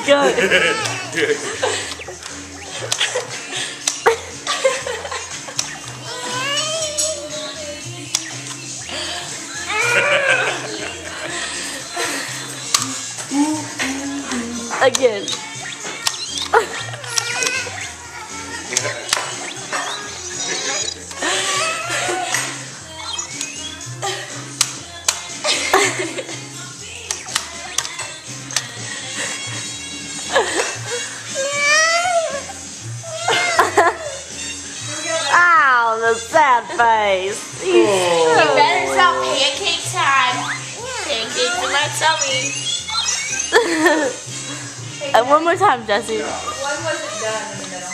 go. Again. Ow, the sad face. You better stop pancake time. Pancakes in my tummy. One more time, Jesse. One wasn't done in the middle.